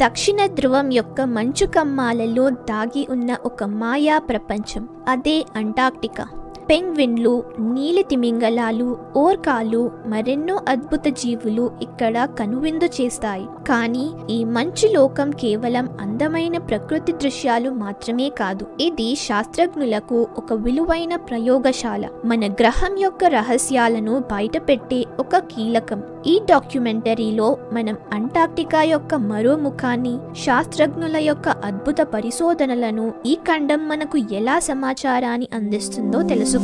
దక్షిణ ధ్రువం యొక్క మంచు కమ్మాలలో దాగి ఉన్న ఒక మాయా ప్రపంచం, అదే అంటార్క్టికా. పెంగ్విన్లు, నీలి తిమింగలాలు, ఓర్కాలు, మరెన్నో అద్భుత జీవులు ఇక్కడ కనువిందు చేస్తాయి. కానీ ఈ మంచు లోకం కేవలం అందమైన ప్రకృతి దృశ్యాలు మాత్రమే కాదు, ఇది శాస్త్రజ్ఞులకు ఒక విలువైన ప్రయోగశాల, మన గ్రహం యొక్క రహస్యాలను బయటపెట్టే ఒక కీలకం. ఈ డాక్యుమెంటరీలో మనం అంటార్క్టికా యొక్క మరో ముఖాన్ని, శాస్త్రజ్ఞుల యొక్క అద్భుత పరిశోధనలను, ఈ ఖండం మనకు ఎలా సమాచారాన్ని అందిస్తుందో తెలుసుకుందాం.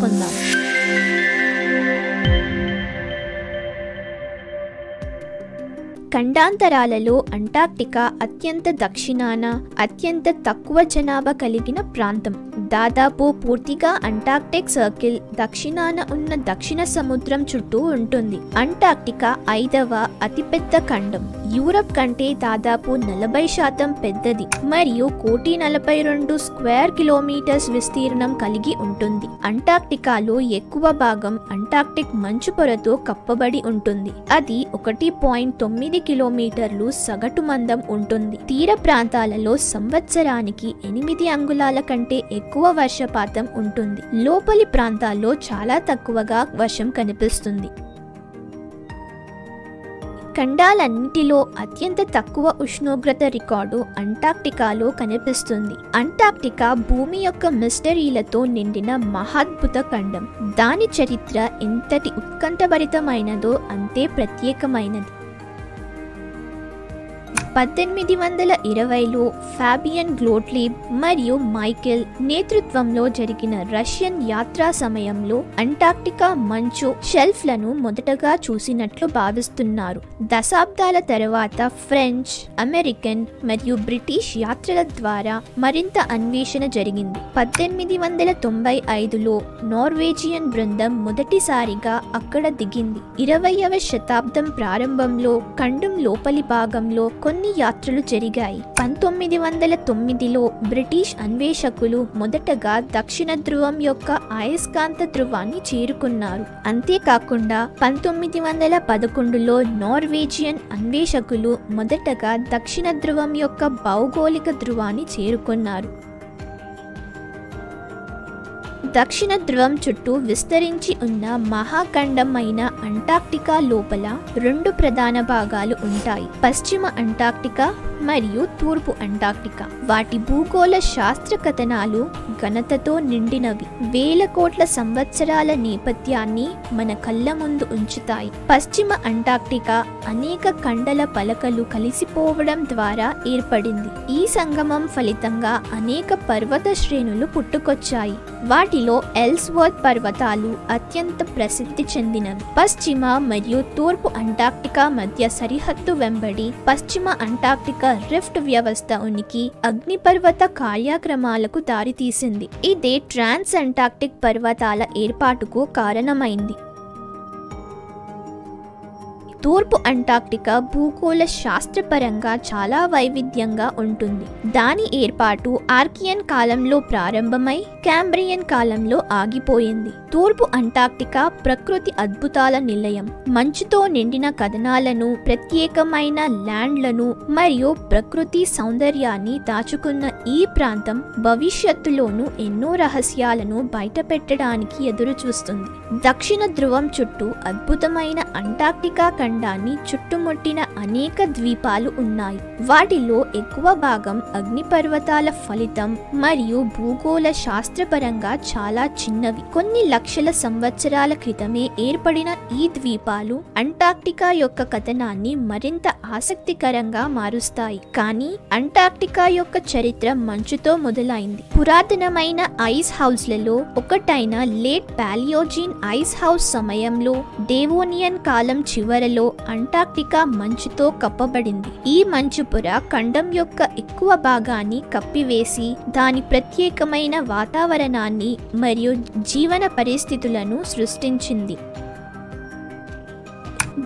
ఖండాంతరాలలో అంటార్క్టికా అత్యంత దక్షిణాన, అత్యంత తక్కువ జనాభా కలిగిన ప్రాంతం. దాదాపు పూర్తిగా అంటార్క్టిక్ సర్కిల్ దక్షిణాన ఉన్న దక్షిణ సముద్రం చుట్టూ ఉంటుంది. అంటార్క్టికా 5వ అతిపెద్ద ఖండం. యూరప్ కంటే దాదాపు 40% పెద్దది మరియు 1,42 స్క్వేర్ కిలోమీటర్స్ విస్తీర్ణం కలిగి ఉంటుంది. అంటార్క్టికాలో ఎక్కువ భాగం అంటార్క్టిక్ మంచు పొరతో కప్పబడి ఉంటుంది. అది 1.9 కిలోమీటర్లు సగటు మందం ఉంటుంది. తీర ప్రాంతాలలో సంవత్సరానికి 8 అంగుళాల కంటే ఎక్కువ వర్షపాతం ఉంటుంది. లోపలి ప్రాంతాల్లో చాలా తక్కువగా వర్షం కనిపిస్తుంది. ఖండాలన్నిటిలో అత్యంత తక్కువ ఉష్ణోగ్రత రికార్డు అంటార్క్టికాలో కనిపిస్తుంది. అంటార్క్టికా భూమి యొక్క మిస్టరీలతో నిండిన మహాద్భుత ఖండం. దాని చరిత్ర ఎంతటి ఉత్కంఠభరితమైనదో అంతే ప్రత్యేకమైనది. 1820లో ఫాబియన్ గ్లోట్లీబ్ మరియు మైకెల్ నేతృత్వంలో జరిగిన రష్యన్ యాత్రా సమయంలో అంటార్క్టికా మంచు షెల్ఫ్లను మొదటగా చూసినట్లు భావిస్తున్నారు. దశాబ్దాల తర్వాత ఫ్రెంచ్, అమెరికన్ మరియు బ్రిటిష్ యాత్రల ద్వారా మరింత అన్వేషణ జరిగింది. 1895లో నార్వేజియన్ బృందం మొదటిసారిగా అక్కడ దిగింది. 20వ శతాబ్దం ప్రారంభంలో ఖండం లోపలి భాగంలో కొన్ని యాత్రలు జరిగాయి. 1909లో బ్రిటిష్ అన్వేషకులు మొదటగా దక్షిణ ధ్రువం యొక్క అయస్కాంత ధ్రువాన్ని చేరుకున్నారు. అంతేకాకుండా 1911లో నార్వేజియన్ అన్వేషకులు మొదటగా దక్షిణ ధ్రువం యొక్క భౌగోళిక ధ్రువాన్ని చేరుకున్నారు. దక్షిణ ధ్రువం చుట్టూ విస్తరించి ఉన్న మహాఖండమైన అంటార్క్టికా లోపల 2 ప్రధాన భాగాలు ఉంటాయి: పశ్చిమ అంటార్క్టికా మరియు తూర్పు అంటార్క్టికా. వాటి భూగోళ శాస్త్ర కథనాలు ఘనతతో నిండినవి. వేల కోట్ల సంవత్సరాల నేపథ్యాన్ని మన కళ్ళ ముందు ఉంచుతాయి. పశ్చిమ అంటార్క్టికా అనేక ఖండల పలకలు కలిసిపోవడం ద్వారా ఏర్పడింది. ఈ సంగమం ఫలితంగా అనేక పర్వత శ్రేణులు పుట్టుకొచ్చాయి. వాటిలో ఎల్స్వర్త్ పర్వతాలు అత్యంత ప్రసిద్ధి చెందినవి. పశ్చిమ మరియు తూర్పు అంటార్క్టికా మధ్య సరిహద్దు వెంబడి పశ్చిమ అంటార్క్టికా రిఫ్ట్ వ్యవస్థ ఉనికి అగ్నిపర్వత కార్యక్రమాలకు దారితీసింది. ఇదే ట్రాన్స్ అంటార్క్టిక్ పర్వతాల ఏర్పాటుకు కారణమైంది. తూర్పు అంటార్క్టికా భూగోళ శాస్త్రపరంగా చాలా వైవిధ్యంగా ఉంటుంది. దాని ఏర్పాటు ఆర్కియన్ కాలంలో ప్రారంభమై క్యాంబ్రియన్ కాలంలో ఆగిపోయింది. తూర్పు అంటార్క్టికా ప్రకృతి అద్భుతాల నిలయం. మంచుతో నిండిన కథనాలను, ప్రత్యేకమైన ల్యాండ్లను మరియు ప్రకృతి సౌందర్యాన్ని దాచుకున్న ఈ ప్రాంతం భవిష్యత్తులోనూ ఎన్నో రహస్యాలను బయటపెట్టడానికి ఎదురుచూస్తుంది. దక్షిణ ధ్రువం చుట్టూ అద్భుతమైన అంటార్క్టికా ఖండాన్ని చుట్టుముట్టిన అనేక ద్వీపాలు ఉన్నాయి. వాటిలో ఎక్కువ భాగం అగ్నిపర్వతాల ఫలితం మరియు భూగోళ శాస్త్రపరంగా చాలా చిన్నవి. కొన్ని లక్షల సంవత్సరాల క్రితమే ఏర్పడిన ఈ ద్వీపాలు అంటార్క్టికా యొక్క కథనాన్ని మరింత ఆసక్తికరంగా మారుస్తాయి. కానీ అంటార్క్టికా యొక్క చరిత్ర మంచుతో మొదలైంది. పురాతనమైన ఐస్ హౌస్లలో ఒకటైన లేట్ పాలియోజిన్ ఐస్ హౌస్ సమయంలో డేవోనియన్ కాలం చివరలో అంటార్క్టికా మంచుతో కప్పబడింది. ఈ మంచు పొర ఖండం యొక్క ఎక్కువ భాగాన్ని కప్పివేసి దాని ప్రత్యేకమైన వాతావరణాన్ని మరియు జీవన పరిస్థితులను సృష్టించింది.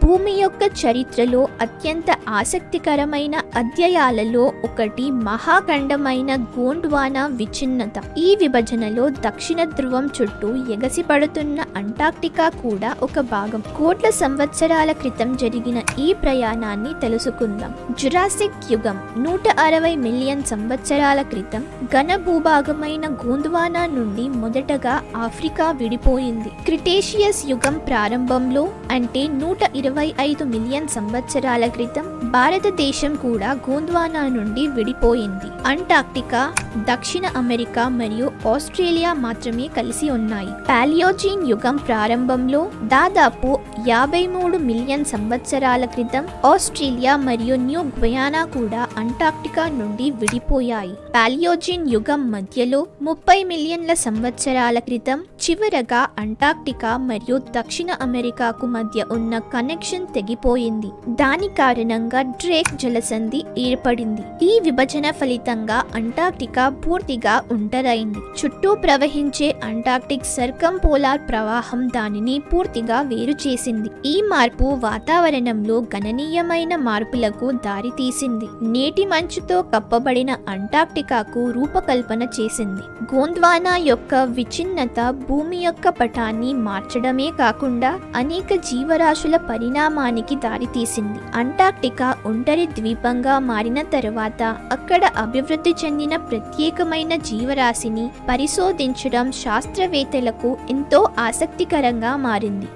భూమి యొక్క చరిత్రలో అత్యంత ఆసక్తికరమైన అధ్యాయాలలో ఒకటి మహాఖండమైన గోండ్వానా విచ్ఛిన్నత. ఈ విభజనలో దక్షిణ ధ్రువం చుట్టూ ఎగసిపడుతున్న అంటార్క్టికా కూడా ఒక భాగం. కోట్ల సంవత్సరాల క్రితం జరిగిన ఈ ప్రయాణాన్ని తెలుసుకుందాం. జురాసిక్ యుగం 160 మిలియన్ సంవత్సరాల క్రితం ఘన భూభాగమైన గోండ్వానా నుండి మొదటగా ఆఫ్రికా విడిపోయింది. క్రిటేషియస్ యుగం ప్రారంభంలో అంటే 125 మిలియన్ సంవత్సరాల క్రితం భారతదేశం కూడా గోండ్వానా నుండి విడిపోయింది. అంటార్క్టికా, దక్షిణ అమెరికా మరియు ఆస్ట్రేలియా మాత్రమే కలిసి ఉన్నాయి. పాలియోజీన్ యుగం ప్రారంభంలో దాదాపు 53 మిలియన్ సంవత్సరాల క్రితం ఆస్ట్రేలియా మరియు న్యూ గ్వియానా కూడా అంటార్క్టికా నుండి విడిపోయాయి. పాలియోజీన్ యుగం మధ్యలో 30 మిలియన్ల సంవత్సరాల క్రితం చివరగా అంటార్క్టికా మరియు దక్షిణ అమెరికాకు మధ్య ఉన్న కనెక్షన్ తెగిపోయింది. దాని కారణంగా డ్రేక్ జలసంధి ఏర్పడింది. ఈ విభజన ఫలితంగా అంటార్క్టికా పూర్తిగా ఒంటరైంది. చుట్టూ ప్రవహించే అంటార్క్టిక్ సర్కంపోలార్ ప్రవాహం దానిని పూర్తిగా వేరు చేసింది. ఈ మార్పు వాతావరణంలో గణనీయమైన మార్పులకు దారితీసింది. నేటి మంచుతో కప్పబడిన అంటార్క్టికాకు రూపకల్పన చేసింది. గోండ్వానా యొక్క విచ్ఛిన్నత భూమి యొక్క పటాన్ని మార్చడమే కాకుండా అనేక జీవరాశుల పరిణామానికి దారితీసింది. అంటార్క్టికా ఒంటరి ద్వీపంగా మారిన తర్వాత అక్కడ అభివృద్ధి చెందిన ప్రత్యేకమైన జీవరాశిని పరిశోధించడం శాస్త్రవేత్తలకు ఎంతో ఆసక్తికరంగా మారింది.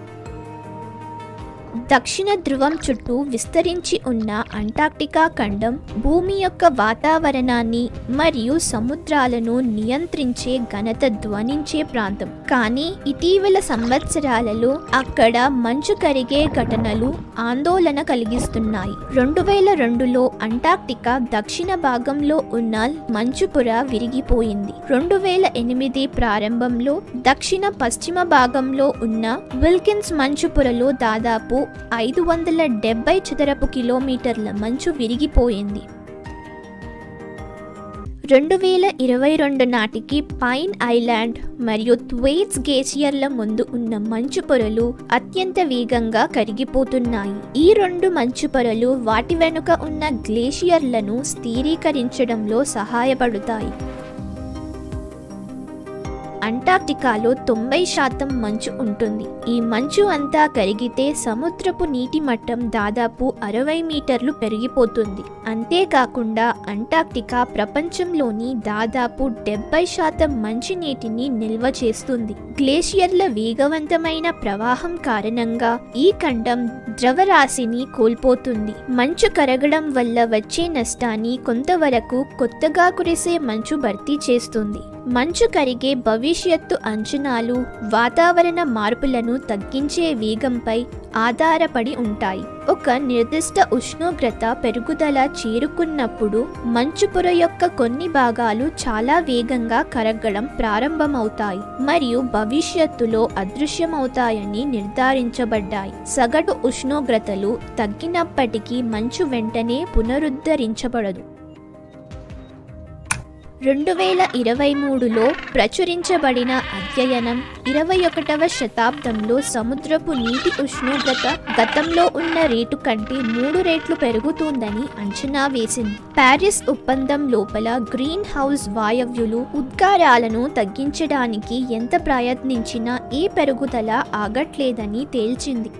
దక్షిణ ధ్రువం చుట్టూ విస్తరించి ఉన్న అంటార్క్టికా ఖండం భూమి యొక్క వాతావరణాన్ని మరియు సముద్రాలను నియంత్రించే ఘనత ధ్వనించే ప్రాంతం. కానీ ఇటీవల సంవత్సరాలలో అక్కడ మంచు కరిగే ఘటనలు ఆందోళన కలిగిస్తున్నాయి. 2002లో అంటార్క్టికా దక్షిణ భాగంలో ఉన్న మంచు పొర విరిగిపోయింది. 2008 ప్రారంభంలో దక్షిణ పశ్చిమ భాగంలో ఉన్న విల్కిన్స్ మంచు పొరలో దాదాపు 570 చదరపు కిలోమీటర్ల మంచు విరిగిపోయింది. 2022 నాటికి పైన్ ఐలాండ్ మరియు థ్వైట్స్ గ్లేసియర్ల ముందు ఉన్న మంచు పొరలు అత్యంత వేగంగా కరిగిపోతున్నాయి. ఈ రెండు మంచు పొరలు వాటి వెనుక ఉన్న గ్లేసియర్లను స్థిరీకరించడంలో సహాయపడతాయి. అంటార్క్టికాలో 90% మంచు ఉంటుంది. ఈ మంచు అంతా కరిగితే సముద్రపు నీటి మట్టం దాదాపు 60 మీటర్లు పెరిగిపోతుంది. అంతేకాకుండా అంటార్క్టికా ప్రపంచంలోని దాదాపు 70% మంచినీటిని నిల్వ చేస్తుంది. గ్లేషియర్ల వేగవంతమైన ప్రవాహం కారణంగా ఈ ఖండం ద్రవరాశిని కోల్పోతుంది. మంచు కరగడం వల్ల వచ్చే నష్టాన్ని కొంతవరకు కొత్తగా కురిసే మంచు భర్తీ చేస్తుంది. మంచు కరిగే భవిష్యత్తు అంచనాలు వాతావరణ మార్పులను తగ్గించే వేగంపై ఆధారపడి ఉంటాయి. ఒక నిర్దిష్ట ఉష్ణోగ్రత పెరుగుదల చేరుకున్నప్పుడు మంచు పొర యొక్క కొన్ని భాగాలు చాలా వేగంగా కరగడం ప్రారంభమవుతాయి మరియు భవిష్యత్తులో అదృశ్యమవుతాయని నిర్ధారించబడ్డాయి. సగటు ఉష్ణోగ్రతలు తగ్గినప్పటికీ మంచు వెంటనే పునరుద్ధరించబడదు. 2023లో ప్రచురించబడిన అధ్యయనం 21వ శతాబ్దంలో సముద్రపు నీటి ఉష్ణోగ్రత గతంలో ఉన్న రేటు కంటే 3 రెట్లు పెరుగుతుందని అంచనా వేసింది. ప్యారిస్ ఒప్పందం లోపల గ్రీన్ హౌస్ వాయువులు ఉద్గారాలను తగ్గించడానికి ఎంత ప్రయత్నించినా ఏ పెరుగుదల ఆగట్లేదని తేల్చింది.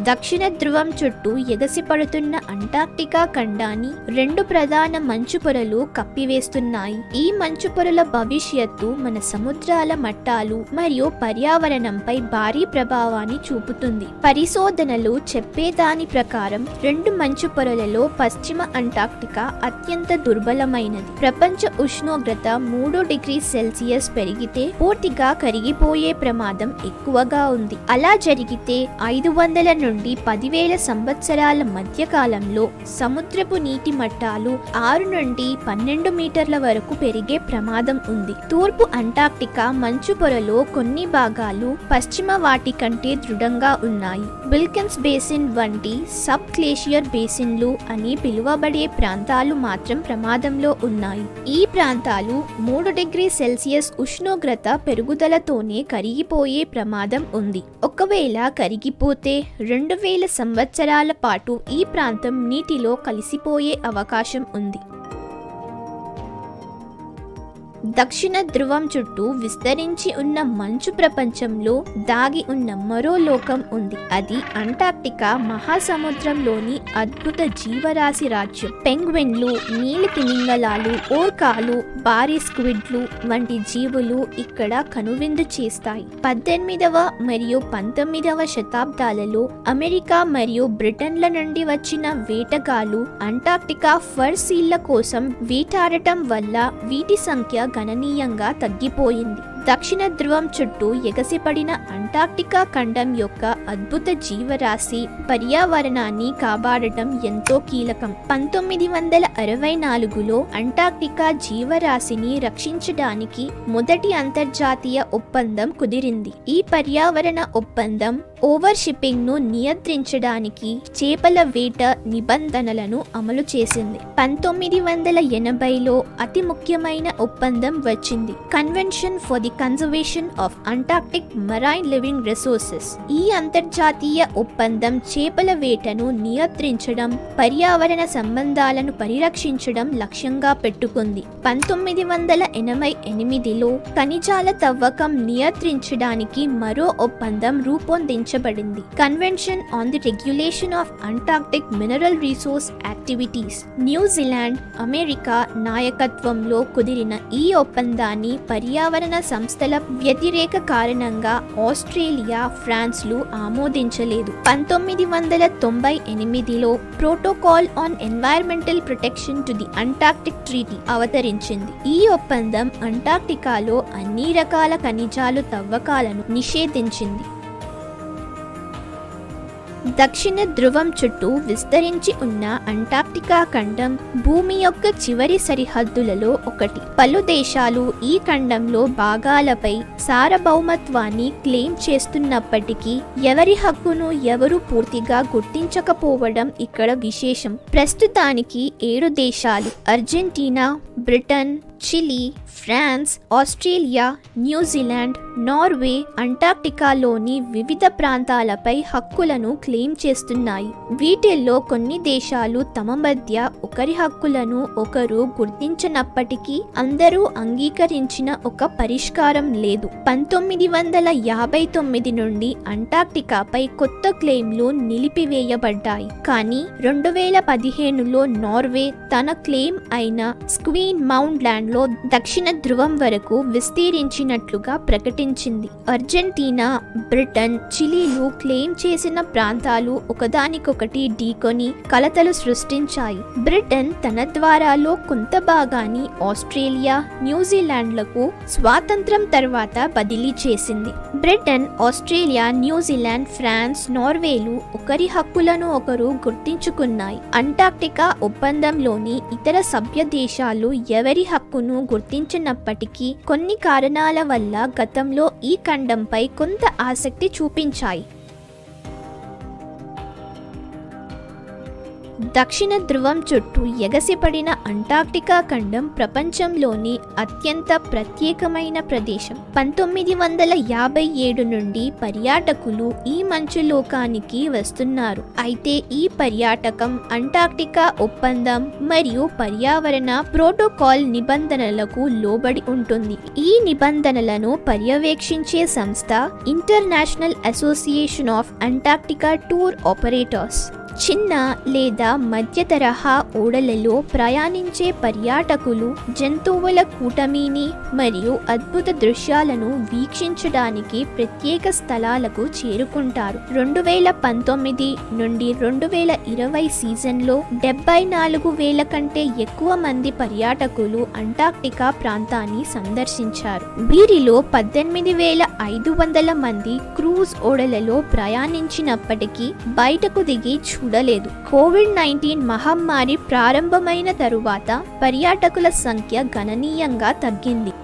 దక్షిణ ధ్రువం చుట్టూ ఎగసిపడుతున్న అంటార్క్టికా ఖండాన్ని 2 ప్రధాన మంచు పొరలు కప్పివేస్తున్నాయి. ఈ మంచు పొరల భవిష్యత్తు మన సముద్రాల మట్టాలు మరియు పర్యావరణంపై భారీ ప్రభావాన్ని చూపుతుంది. పరిశోధనలు చెప్పేదాని ప్రకారం 2 మంచు పొరలలో పశ్చిమ అంటార్క్టికా అత్యంత దుర్బలమైనది. ప్రపంచ ఉష్ణోగ్రత 3 డిగ్రీ సెల్సియస్ పెరిగితే పూర్తిగా కరిగిపోయే ప్రమాదం ఎక్కువగా ఉంది. అలా జరిగితే 500 నుండి 10,000 సంవత్సరాల మధ్యకాలంలో సముద్రపు నీటి మట్టాలు 6 నుండి 12 మీటర్ల వరకు పెరిగే ప్రమాదం ఉంది. తూర్పు అంటార్క్టికా మంచు పొరలో కొన్ని భాగాలు పశ్చిమ వాటి కంటే దృఢంగా ఉన్నాయి. విల్కిన్స్ బేసిన్ వంటి సబ్ గ్లేషియర్ బేసిన్లు అని పిలువబడే ప్రాంతాలు మాత్రం ప్రమాదంలో ఉన్నాయి. ఈ ప్రాంతాలు 3 డిగ్రీ సెల్సియస్ ఉష్ణోగ్రత పెరుగుదలతోనే కరిగిపోయే ప్రమాదం ఉంది. ఒకవేళ కరిగిపోతే 2000 సంవత్సరాల పాటు ఈ ప్రాంతం నీటిలో కలిసిపోయే అవకాశం ఉంది. దక్షిణ ధ్రువం చుట్టూ విస్తరించి ఉన్న మంచు ప్రపంచంలో దాగి ఉన్న మరో లోకం ఉంది. అది అంటార్క్టికా మహాసముద్రంలోని అద్భుత జీవరాశి రాజ్యం. పెంగ్విన్లు, నీలి తిమింగలాలు, ఓర్కాలు, భారీ స్క్విడ్లు వంటి జీవులు ఇక్కడ కనువిందు చేస్తాయి. 18వ మరియు 19వ శతాబ్దాలలో అమెరికా మరియు బ్రిటన్ల నుండి వచ్చిన వేటగాళ్లు అంటార్క్టికా ఫర్ సీళ్ల కోసం వేటాడటం వల్ల వీటి సంఖ్య గణనీయంగా తగ్గిపోయింది. దక్షిణ ధ్రువం చుట్టూ ఎగసిపడిన అంటార్క్టికా ఖండం యొక్క అద్భుత జీవరాశి పర్యావరణాన్ని కాపాడటం ఎంతో కీలకం. 1964లో అంటార్క్టికా జీవరాశిని రక్షించడానికి మొదటి అంతర్జాతీయ ఒప్పందం కుదిరింది. ఈ పర్యావరణ ఒప్పందం ఓవర్ షిప్పింగ్ ను నియంత్రించడానికి చేపల వేట నిబంధనలను అమలు చేసింది. 1980లో అతి ముఖ్యమైన ఒప్పందం వచ్చింది, convention for the conservation of Antarctic marine living resources. ఈ అంతర్జాతీయ ఒప్పందం చేపల వేటను నియంత్రించడం, పర్యావరణ సంబంధాలను పరిరక్షించడం లక్ష్యంగా పెట్టుకుంది. 1988లో ఖనిజాల తవ్వకం నియంత్రించడానికి మరో ఒప్పందం రూపొందించబడింది, convention on the regulation of Antarctic mineral resource activities. New Zealand, America నాయకత్వంలో కుదిరిన ఈ ఒప్పందాన్ని పర్యావరణ సంస్థల వ్యతిరేక కారణంగా ఆస్ట్రేలియా, ఫ్రాన్స్లు ఆమోదించలేదు. 1998లో protocol on environmental protection to the Antarctic treaty అవతరించింది. ఈ ఒప్పందం అంటార్క్టికాలో అన్ని రకాల ఖనిజాలు తవ్వకాలను నిషేధించింది. దక్షిణ ధ్రువం చుట్టూ విస్తరించి ఉన్న అంటార్క్టికా ఖండం భూమి యొక్క చివరి సరిహద్దులలో ఒకటి. పలు దేశాలు ఈ ఖండంలో భాగాలపై సార్వభౌమత్వాన్ని క్లెయిమ్ చేస్తున్నప్పటికీ ఎవరి హక్కును ఎవరు పూర్తిగా గుర్తించకపోవడం ఇక్కడ విశేషం. ప్రస్తుతానికి 7 దేశాలు Argentina, Britain, Chile, France, Australia, New Zealand, Norway అంటార్క్టికాలోని వివిధ ప్రాంతాలపై హక్కులను క్లెయిమ్ చేస్తున్నాయి. వీటిల్లో కొన్ని దేశాలు తమ మధ్య ఒకరి హక్కులను ఒకరు గుర్తించినప్పటికీ అందరూ అంగీకరించిన ఒక పరిష్కారం లేదు. 1959 నుండి అంటార్క్టికాపై కొత్త క్లెయిమ్లు నిలిపివేయబడ్డాయి. కానీ 2015లో నార్వే తన క్లెయిమ్ అయిన స్క్వీన్ మౌంట్ ల్యాండ్ లో దక్షిణ ధ్రువం వరకు విస్తరించినట్లుగా ప్రకటించింది. అర్జెంటీనా, బ్రిటన్, చిలీలు క్లెయిమ్ చేసిన ప్రాంతాలు ఒకదానికొకటి ఢీకొని కలతలు సృష్టించాయి. బ్రిటన్ తన ద్వారాలో కొంత భాగాన్ని ఆస్ట్రేలియా, న్యూజిలాండ్లకు స్వాతంత్రం తర్వాత బదిలీ చేసింది. బ్రిటన్, ఆస్ట్రేలియా, న్యూజిలాండ్, ఫ్రాన్స్, నార్వేలు ఒకరి హక్కులను ఒకరు గుర్తించుకున్నాయి. అంటార్క్టికా ఒప్పందంలోని ఇతర సభ్య దేశాలు ఎవరి హక్కును గుర్తించినప్పటికీ కొన్ని కారణాల వల్ల గతంలో ఈ ఖండంపై కొంత ఆసక్తి చూపించాయి. దక్షిణ ధ్రువం చుట్టూ ఎగసిపడిన అంటార్క్టికా ఖండం ప్రపంచంలోని అత్యంత ప్రత్యేకమైన ప్రదేశం. 1957 నుండి పర్యాటకులు ఈ మంచు లోకానికి వస్తున్నారు. అయితే ఈ పర్యాటకం అంటార్క్టికా ఒప్పందం మరియు పర్యావరణ ప్రోటోకాల్ నిబంధనలకు లోబడి ఉంటుంది. ఈ నిబంధనలను పర్యవేక్షించే సంస్థ international association of Antarctica tour operators. చిన్న లేదా మధ్య తరహా ఓడలలో ప్రయాణించే పర్యాటకులు జంతువుల కూటమిని మరియు అద్భుత దృశ్యాలను వీక్షించడానికి ప్రత్యేక స్థలాలకు చేరుకుంటారు. 2019 నుండి 2020 సీజన్లో 74,000 కంటే ఎక్కువ మంది పర్యాటకులు అంటార్క్టికా ప్రాంతాన్ని సందర్శించారు. వీరిలో 18,500 మంది క్రూజ్ ఓడలలో ప్రయాణించినప్పటికీ బయటకు దిగి చూడలేదు. కోవిడ్-19 మహమ్మారి ప్రారంభమైన తరువాత పర్యాటకుల సంఖ్య గణనీయంగా తగ్గింది.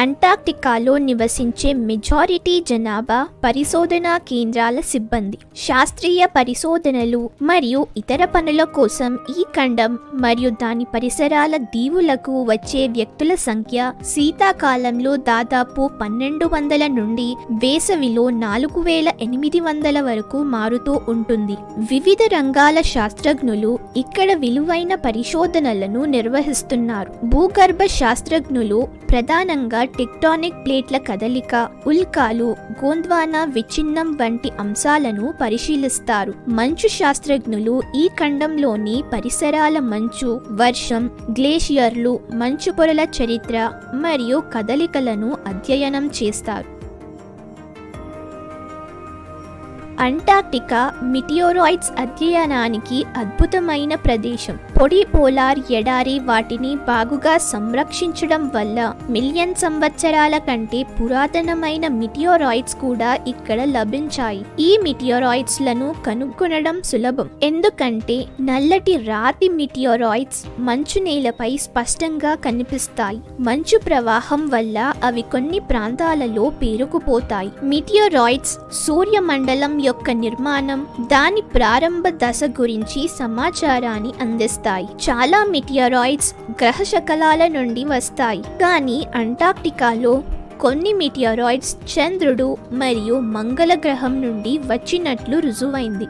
అంటార్క్టికాలో నివసించే మెజారిటీ జనాభా పరిశోధనా కేంద్రాల సిబ్బంది. శాస్త్రీయ పరిశోధనలు మరియు ఇతర పనుల కోసం ఈ ఖండం మరియు దాని పరిసరాల దీవులకు వచ్చే వ్యక్తుల సంఖ్య శీతాకాలంలో దాదాపు 1,200 నుండి వేసవిలో 4,800 వరకు మారుతూ ఉంటుంది. వివిధ రంగాల శాస్త్రజ్ఞులు ఇక్కడ విలువైన పరిశోధనలను నిర్వహిస్తున్నారు. భూగర్భ శాస్త్రజ్ఞులు ప్రధానంగా టెక్టానిక్ ప్లేట్ల కదలిక, ఉల్కాలు, గోండ్వానా విచ్ఛిన్నం వంటి అంశాలను పరిశీలిస్తారు. మంచు శాస్త్రజ్ఞులు ఈ ఖండంలోని పరిసరాల మంచు, వర్షం, గ్లేషియర్లు, మంచు పొరల చరిత్ర మరియు కదలికలను అధ్యయనం చేస్తారు. అంటార్క్టికా మిటియోరాయిడ్స్ అధ్యయనానికి అద్భుతమైన ప్రదేశం. పొడి పోలార్ ఎడారి వాటిని బాగుగా సంరక్షించడం వల్ల మిలియన్ సంవత్సరాల కంటే పురాతనమైన మిటియోరాయిడ్స్ కూడా ఇక్కడ లభించాయి. ఈ మిటియోరాయిడ్స్ లను కనుగొనడం సులభం, ఎందుకంటే నల్లటి రాతి మిటియోరాయిడ్స్ మంచు నేలపై స్పష్టంగా కనిపిస్తాయి. మంచు ప్రవాహం వల్ల అవి కొన్ని ప్రాంతాలలో పేరుకుపోతాయి. మిటియోరాయిడ్స్ సూర్యమండలం యొక్క నిర్మాణం, దాని ప్రారంభ దశ గురించి సమాచారాన్ని అందిస్తాయి. చాలా మిటియోరాయిడ్స్ గ్రహ శకలాల నుండి వస్తాయి, కానీ అంటార్క్టికాలో కొన్ని మిటియోరాయిడ్స్ చంద్రుడు మరియు మంగళ గ్రహం నుండి వచ్చినట్లు రుజువైంది.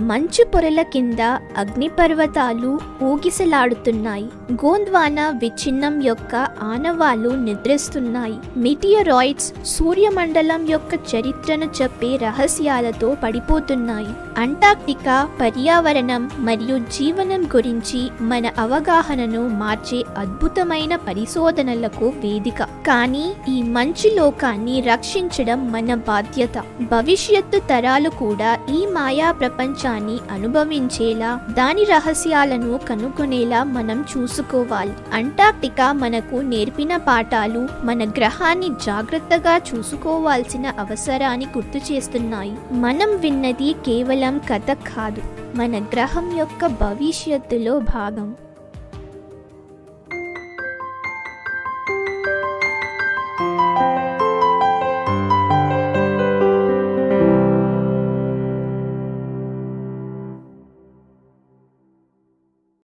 మంచు పొరల కింద అగ్నిపర్వతాలు ఊగిసలాడుతున్నాయి. గోండ్వానా విచ్ఛిన్నం యొక్క ఆనవాళ్లు నిద్రిస్తున్నాయి. మిటియోరాయిడ్స్ సూర్యమండలం యొక్క చరిత్రను చెప్పే రహస్యాలతో పడిపోతున్నాయి. అంటార్క్టికా పర్యావరణం మరియు జీవనం గురించి మన అవగాహనను మార్చే అద్భుతమైన పరిశోధనలకు వేదిక. కానీ ఈ మంచు లోకాన్ని రక్షించడం మన బాధ్యత. భవిష్యత్తు తరాలు కూడా ఈ మాయా ప్రపంచాన్ని అనుభవించేలా, దాని రహస్యాలను కనుగొనేలా మనం చూసుకోవాలి. అంటార్క్టికా మనకు నేర్పిన పాఠాలు మన గ్రహాన్ని జాగ్రత్తగా చూసుకోవాల్సిన అవసరాన్ని గుర్తు చేస్తున్నాయి. మనం విన్నది కేవలం కథ కాదు, మన గ్రహం యొక్క భవిష్యత్తులో భాగం.